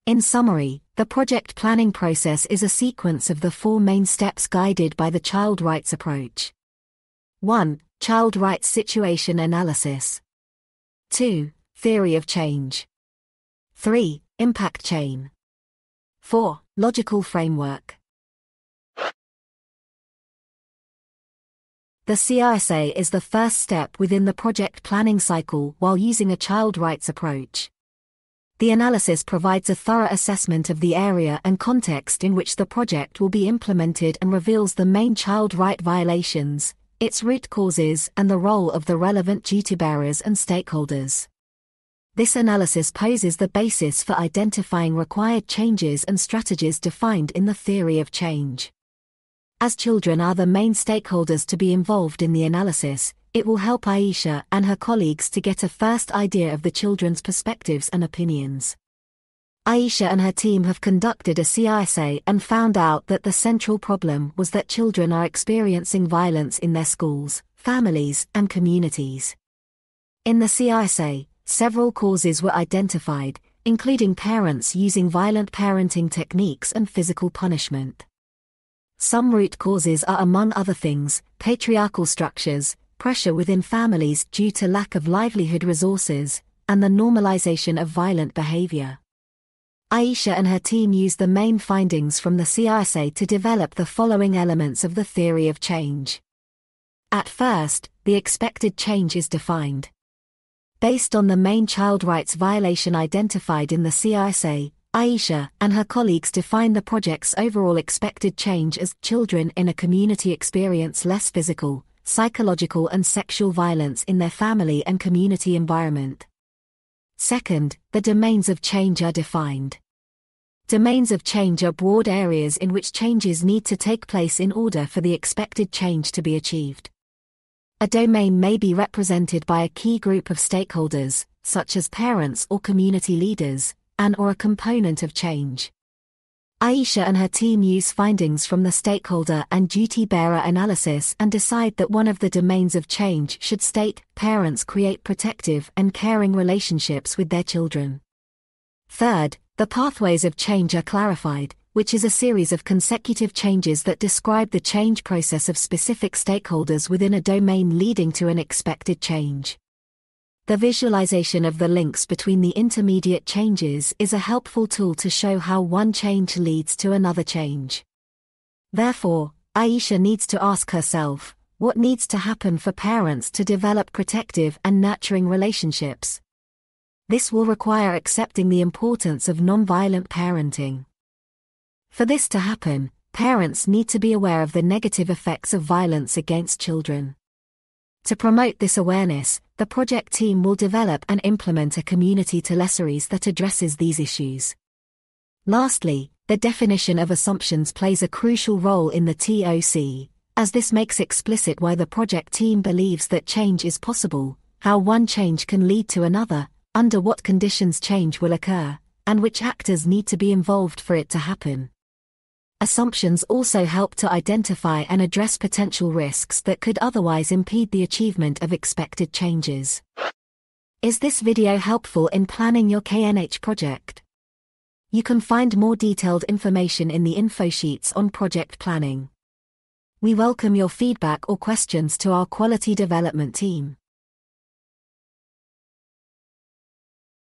In summary, the project planning process is a sequence of the 4 main steps guided by the child rights approach. 1. Child Rights Situation Analysis. 2. Theory of change. 3. Impact chain. 4. Logical framework. The CRSA is the first step within the project planning cycle while using a child rights approach. The analysis provides a thorough assessment of the area and context in which the project will be implemented and reveals the main child right violations, its root causes, and the role of the relevant duty bearers and stakeholders. This analysis poses the basis for identifying required changes and strategies defined in the theory of change. As children are the main stakeholders to be involved in the analysis, it will help Aisha and her colleagues to get a first idea of the children's perspectives and opinions. Aisha and her team have conducted a CRSA and found out that the central problem was that children are experiencing violence in their schools, families, and communities. In the CRSA, several causes were identified, including parents using violent parenting techniques and physical punishment. Some root causes are, among other things, patriarchal structures, pressure within families due to lack of livelihood resources, and the normalization of violent behavior. Aisha and her team used the main findings from the CRSA to develop the following elements of the theory of change. At first, the expected change is defined. Based on the main child rights violation identified in the CRSA, Aisha and her colleagues define the project's overall expected change as children in a community experience less physical, psychological and sexual violence in their family and community environment. Second, the domains of change are defined. Domains of change are broad areas in which changes need to take place in order for the expected change to be achieved. A domain may be represented by a key group of stakeholders, such as parents or community leaders, and/or a component of change. Aisha and her team use findings from the stakeholder and duty bearer analysis and decide that one of the domains of change should state, parents create protective and caring relationships with their children. Third, the pathways of change are clarified, which is a series of consecutive changes that describe the change process of specific stakeholders within a domain leading to an expected change. The visualization of the links between the intermediate changes is a helpful tool to show how one change leads to another change. Therefore, Aisha needs to ask herself, what needs to happen for parents to develop protective and nurturing relationships? This will require accepting the importance of nonviolent parenting. For this to happen, parents need to be aware of the negative effects of violence against children. To promote this awareness, the project team will develop and implement a community teleseries that addresses these issues. Lastly, the definition of assumptions plays a crucial role in the TOC, as this makes explicit why the project team believes that change is possible, how one change can lead to another, under what conditions change will occur, and which actors need to be involved for it to happen. Assumptions also help to identify and address potential risks that could otherwise impede the achievement of expected changes. Is this video helpful in planning your KNH project? You can find more detailed information in the info sheets on project planning. We welcome your feedback or questions to our quality development team.